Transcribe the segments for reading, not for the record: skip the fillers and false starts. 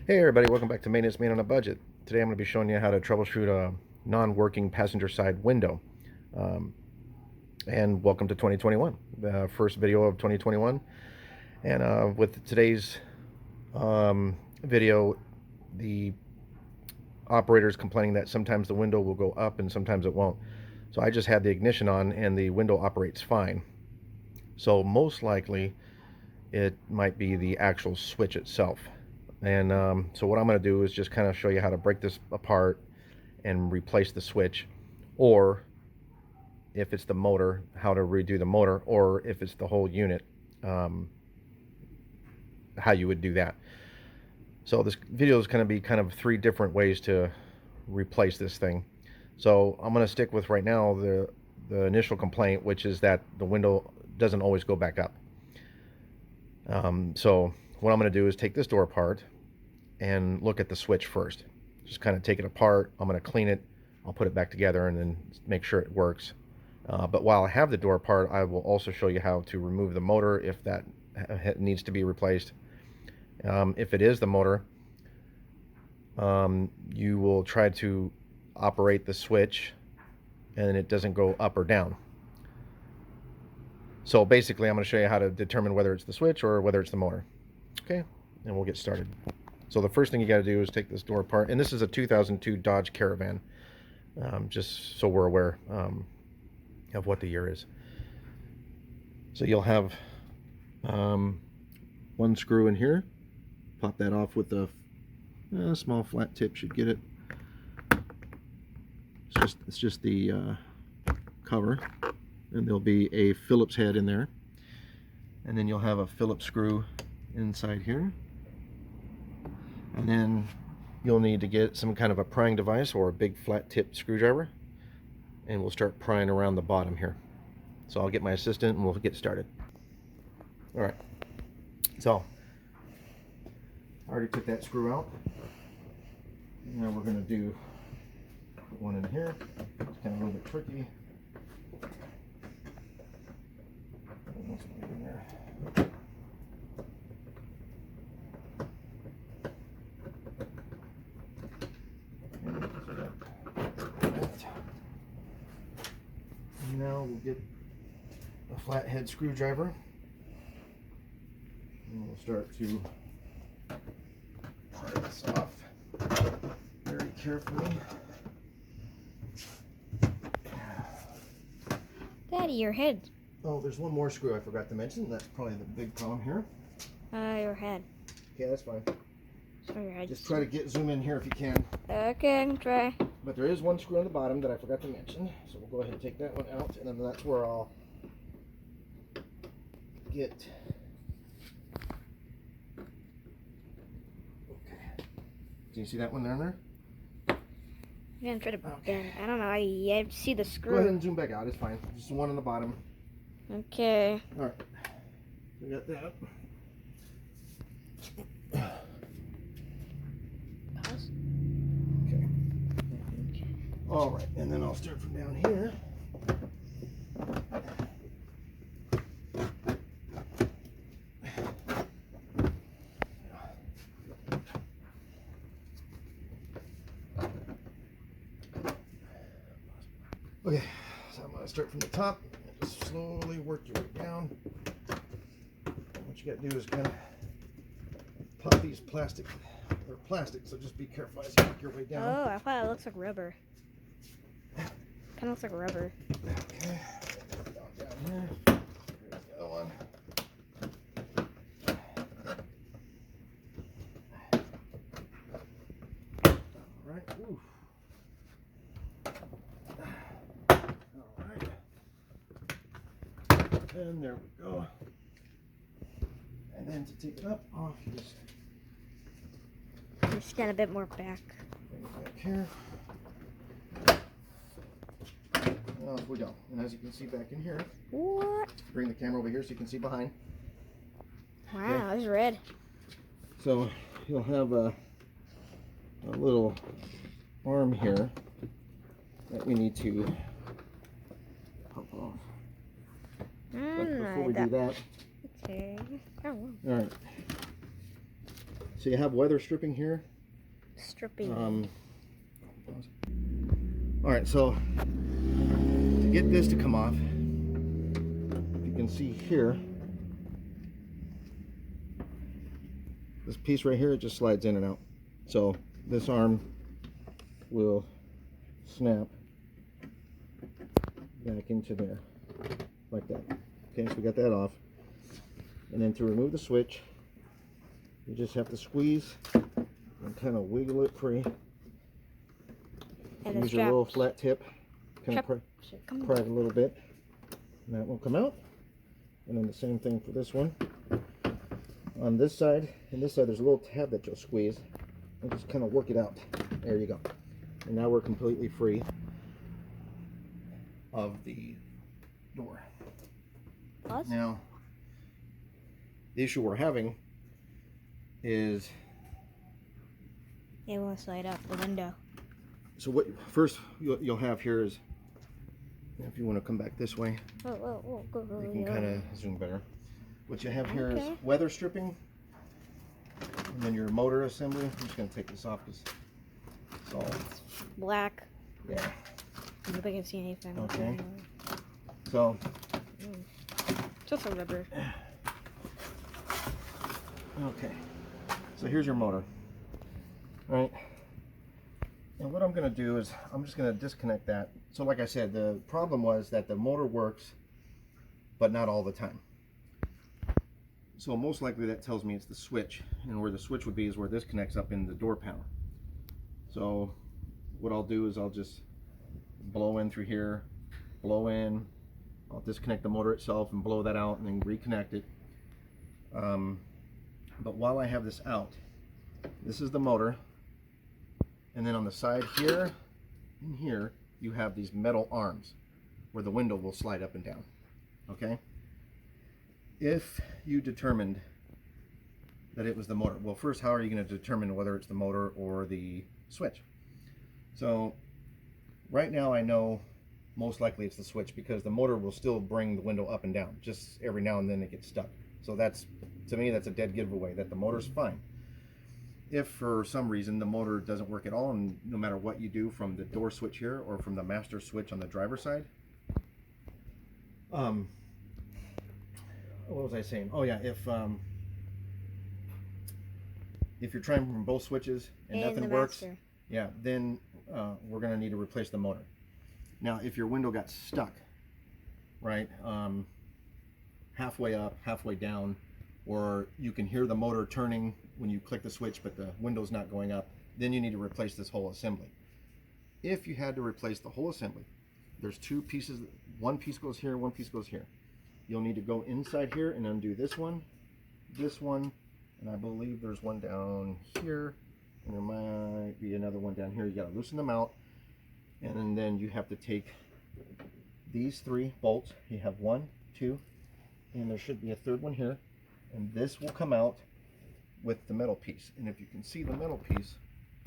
Hey everybody, welcome back to Maintenance Man on a Budget. Today I'm going to be showing you how to troubleshoot a non-working passenger side window. Um, and welcome to 2021, the first video of 2021. And with today's video, the operator is complaining that sometimes the window will go up and sometimes it won't. So I just had the ignition on and the window operates fine. So most likely it might be the actual switch itself. And so what I'm going to do is just kind of show you how to break this apart and replace the switch, or if it's the motor, how to redo the motor, or if it's the whole unit, how you would do that. So this video is going to be kind of 3 different ways to replace this thing. So I'm going to stick with right now the initial complaint, which is that the window doesn't always go back up. So what I'm going to do is take this door apart and look at the switch first. Just kind of take it apart. I'm going to clean it. I'll put it back together and then make sure it works. But while I have the door apart, I will also show you how to remove the motor if that needs to be replaced. If it is the motor, you will try to operate the switch and it doesn't go up or down. So basically I'm going to show you how to determine whether it's the switch or whether it's the motor. Okay, and we'll get started. So the first thing you got to do is take this door apart, and this is a 2002 Dodge Caravan, just so we're aware of what the year is. So you'll have one screw in here. Pop that off with a small flat tip, should get it. It's just the cover, and there'll be a Phillips head in there, and then you'll have a Phillips screw inside here. And then you'll need to get some kind of a prying device or a big flat tip screwdriver, and we'll start prying around the bottom here. So I'll get my assistant and we'll get started. All right, so I already took that screw out. Now we're going to put one in here. It's kind of a little bit tricky. In there. Now we'll get a flathead screwdriver and we'll start to pry this off very carefully. Daddy, your head. Oh, there's one more screw I forgot to mention. That's probably the big problem here. Your head. Okay, that's fine. So your head. Just try to zoom in here if you can. Okay, I can try. But there is one screw on the bottom that I forgot to mention. So we'll go ahead and take that one out, and then that's where I'll get. Okay. Do you see that one down there? I'm gonna try to bend. I don't know. I have to see the screw. Go ahead and zoom back out. It's fine. Just one on the bottom. Okay. All right. We got that. Pause. Okay. All right, and then I'll start from down here. Okay, so I'm going to start from the top and just slowly work your way down. What you got to do is kind of pop these plastic, so just be careful as you work your way down. Oh, I thought it looks like rubber. Kind of looks like rubber. Okay, down here. Here's the other one. All right. Ooh. All right. And there we go. And then to take it up off, you just Stand a bit more back. bring it back here. And off we go. And as you can see back in here, What? bring the camera over here so you can see behind. Wow, it's red. So you'll have a little arm here that we need to pop off. But before we do that, Okay. Oh, wow. all right. So you have weather stripping here. Stripping. All right, so to get this to come off, you can see here, this piece right here, it just slides in and out. So this arm will snap back into there, like that. Okay, so we got that off. And then to remove the switch, you just have to squeeze and kind of wiggle it free. And use your little flat tip, kind of pry it a little bit, and that will come out. And then the same thing for this one. On this side and this side, there's a little tab that you'll squeeze and just kind of work it out. There you go. And now we're completely free of the door. Pause. Now, the issue we're having is it won't slide out the window. So what first you'll have here is, if you want to come back this way, Whoa, go. you can kind of zoom better. What you have here is weather stripping, and then your motor assembly. I'm just going to take this off because it's all black. Yeah. I hope I can see anything. Okay. So. Just a rubber. Okay. So here's your motor. All right. And what I'm going to do is I'm just going to disconnect that. So like I said, the problem was that the motor works, but not all the time. So most likely that tells me it's the switch, and where the switch would be is where this connects up in the door panel. So what I'll do is I'll just blow in through here, blow in, I'll disconnect the motor itself and blow that out and then reconnect it. But while I have this out, this is the motor, and then on the side here and here you have these metal arms where the window will slide up and down. Okay, if you determined that it was the motor, well, first, how are you going to determine whether it's the motor or the switch? So right now I know most likely it's the switch, because the motor will still bring the window up and down. Just every now and then it gets stuck. So that's, to me, that's a dead giveaway that the motor's fine. If for some reason the motor doesn't work at all, and no matter what you do from the door switch here or from the master switch on the driver's side, what was I saying? Oh yeah, if you're trying from both switches and nothing works, yeah, then we're gonna need to replace the motor. Now, if your window got stuck, right, halfway up, halfway down, or you can hear the motor turning when you click the switch but the window's not going up, then you need to replace this whole assembly. If you had to replace the whole assembly, there's two pieces, one piece goes here, one piece goes here. You'll need to go inside here and undo this one, and I believe there's one down here, and there might be another one down here. You got to loosen them out, and then you have to take these 3 bolts. You have 1, 2, and there should be a third one here, and this will come out with the metal piece. And if you can see the metal piece,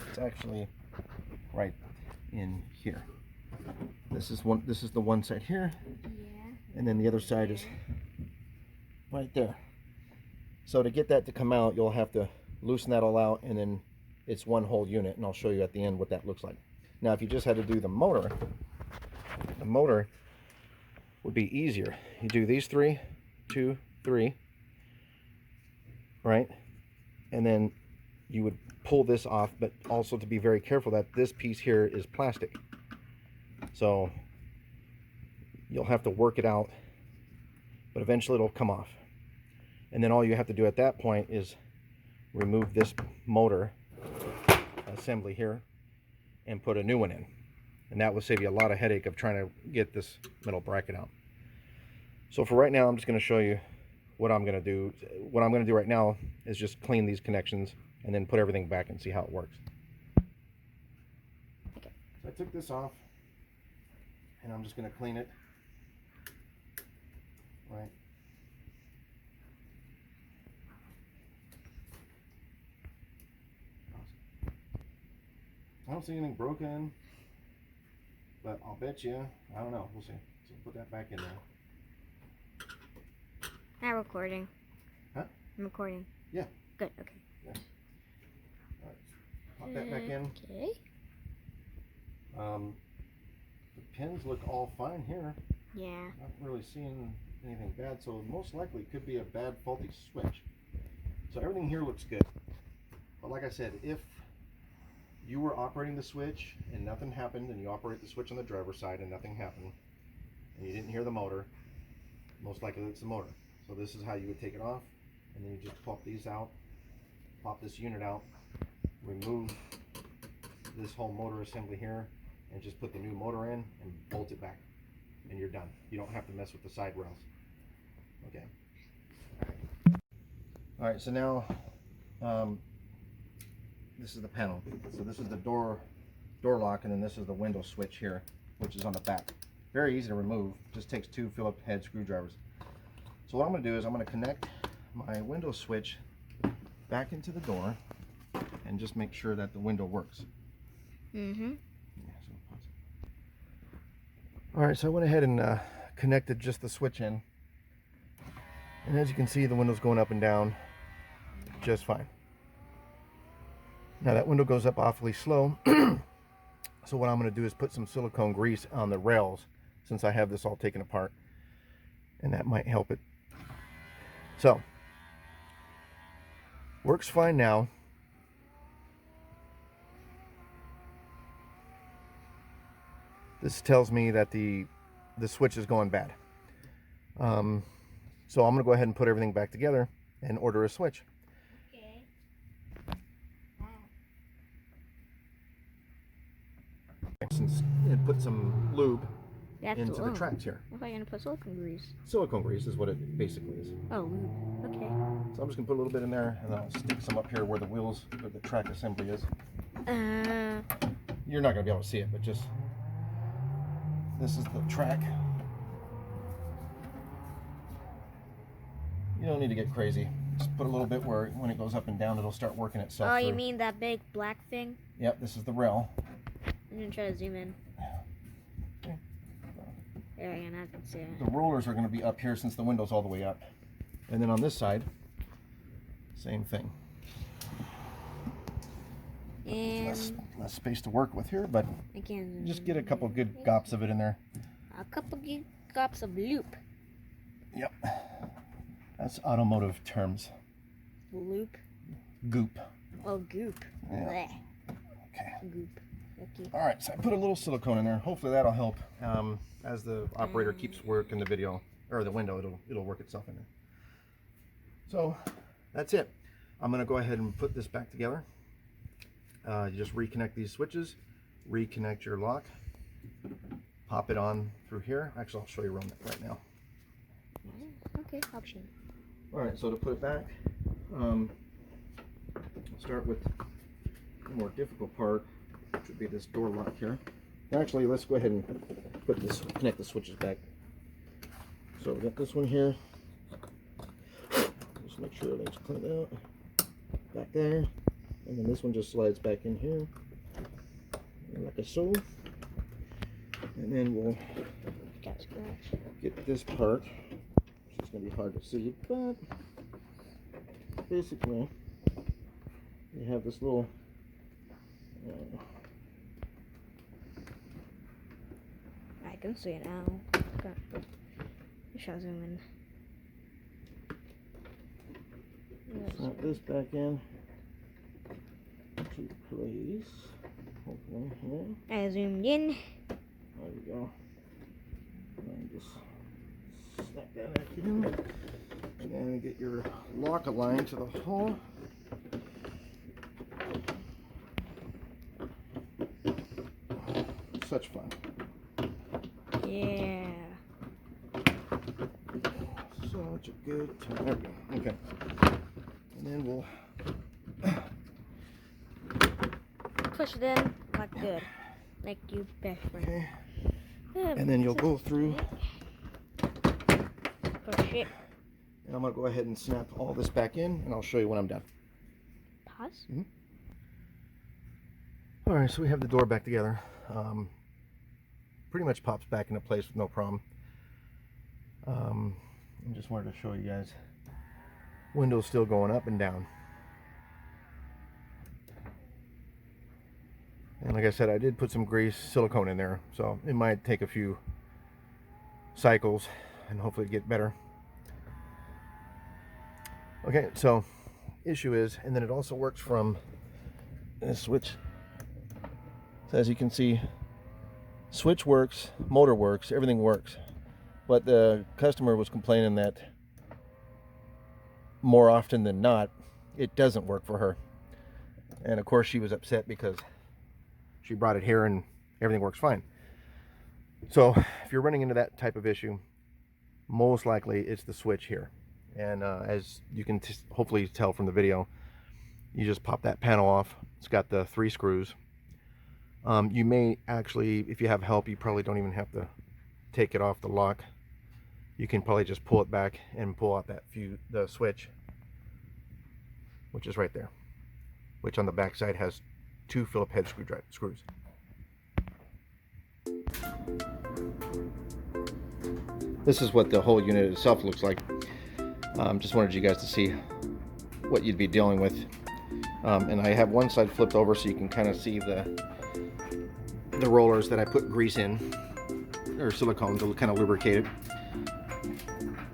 it's actually right in here. This is the one side here, and then the other side is right there. So to get that to come out, you'll have to loosen that all out, and then it's one whole unit, and I'll show you at the end what that looks like. Now, if you just had to do the motor would be easier. You do these 3, 2, 3, right? And then you would pull this off, but also to be very careful that this piece here is plastic. So you'll have to work it out, but eventually it'll come off. And then all you have to do at that point is remove this motor assembly here and put a new one in. And that will save you a lot of headache of trying to get this metal bracket out. So for right now, I'm just going to show you what I'm going to do. What I'm going to do right now is just clean these connections and then put everything back and see how it works. Okay. So I took this off, and I'm just going to clean it. Right. I don't see anything broken, but I'll bet you, I don't know, we'll see. So put that back in there. I'm recording. Huh? I'm recording. Yeah. Good, okay. Yeah. Pop that back in. Okay. The pins look all fine here. Yeah. Not really seeing anything bad, so most likely it could be a bad faulty switch. So everything here looks good. But like I said, if you were operating the switch and nothing happened, and you operate the switch on the driver's side and nothing happened, and you didn't hear the motor, most likely it's the motor. So this is how you would take it off, and then you just pop these out, pop this unit out, remove this whole motor assembly here, and just put the new motor in and bolt it back, and you're done. You don't have to mess with the side rails. Okay. All right, so now this is the panel. So this is the door lock, and then this is the window switch here, which is on the back. Very easy to remove. Just takes 2 Phillip head screwdrivers. So what I'm going to do is I'm going to connect my window switch back into the door and just make sure that the window works. Mm-hmm. All right, so I went ahead and connected just the switch in, and as you can see, the window's going up and down just fine. Now that window goes up awfully slow, so what I'm going to do is put some silicone grease on the rails, since I have this all taken apart, and that might help it. So works fine now. This tells me that the switch is going bad. So I'm going to go ahead and put everything back together and order a switch. Okay. And put some lube That's into the tracks here. If I'm gonna put silicone grease. Silicone grease is what it basically is. Oh, lube. Okay. So I'm just going to put a little bit in there, and then I'll stick some up here where the wheels, where the track assembly is. You're not going to be able to see it, but just, this is the track. You don't need to get crazy. Just put a little bit where when it goes up and down, it'll start working itself Oh, through. you mean that big black thing? Yep, this is the rail. I'm gonna try to zoom in. Okay. There, I can see it. The rollers are going to be up here since the window's all the way up. And then on this side, same thing. And Less space to work with here, but again, just get a couple good gops of it in there. a couple gops of loop. Yep. That's automotive terms. Loop. Goop. Oh, goop. Yeah. Blech. Okay. Goop. Okay. All right, so I put a little silicone in there. Hopefully that'll help. As the operator keeps working the video or the window, it'll work itself in there. So that's it. I'm going to go ahead and put this back together. You just reconnect these switches, reconnect your lock, pop it on through here. Actually, I'll show you right now. Okay, option. All right, so to put it back, I'll start with the more difficult part, which would be this door lock here. Actually, let's go ahead and connect the switches back. So we got this one here. Just make sure everything's cleaned out. Back there. And then this one just slides back in here. Like so. And then we'll get this part. It's going to be hard to see, but basically you have this little I can see it now. Shall zoom in. snap this back in to place. Hopefully here. I zoomed in. There we go. And just snap that back in. And then get your lock aligned to the hole. Such fun. Yeah. Such a good time. There we go. Okay. And then we'll Push it in like good. Like you best friend. okay. And then you'll go through. Push it. And I'm going to go ahead and snap all this back in, and I'll show you when I'm done. Pause. Mm-hmm. All right, so we have the door back together. Pretty much pops back into place with no problem. I just wanted to show you guys. Window's still going up and down. And like I said, I did put some grease silicone in there, so it might take a few cycles and hopefully get better. Okay, so issue is, and then it also works from this switch. So as you can see, switch works, motor works, everything works. But the customer was complaining that more often than not, it doesn't work for her. And of course she was upset because she brought it here and everything works fine. So if you're running into that type of issue, most likely it's the switch here. And as you can hopefully tell from the video, you just pop that panel off. It's got the 3 screws. You may actually, if you have help, you probably don't even have to take it off the lock. You can probably just pull it back and pull out the switch, which is right there, which on the back side has 2 Phillip head screws. This is what the whole unit itself looks like. Just wanted you guys to see what you'd be dealing with. And I have one side flipped over so you can kind of see the rollers that I put grease in, or silicone, to kind of lubricate it.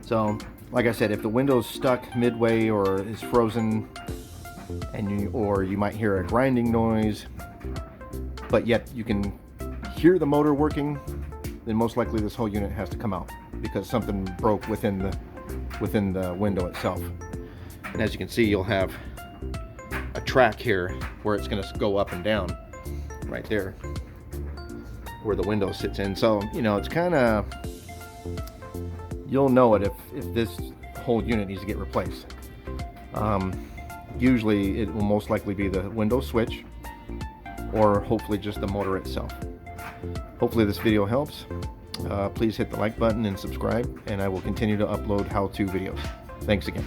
So like I said, if the window's stuck midway or is frozen, or you might hear a grinding noise, but yet you can hear the motor working, then most likely this whole unit has to come out because something broke within the window itself. And as you can see, you'll have a track here where it's going to go up and down right there where the window sits in. So, you know, it's kind of, you'll know it if this whole unit needs to get replaced. Usually it will most likely be the window switch, or hopefully just the motor itself. Hopefully this video helps. Please hit the like button and subscribe, and I will continue to upload how-to videos. Thanks again.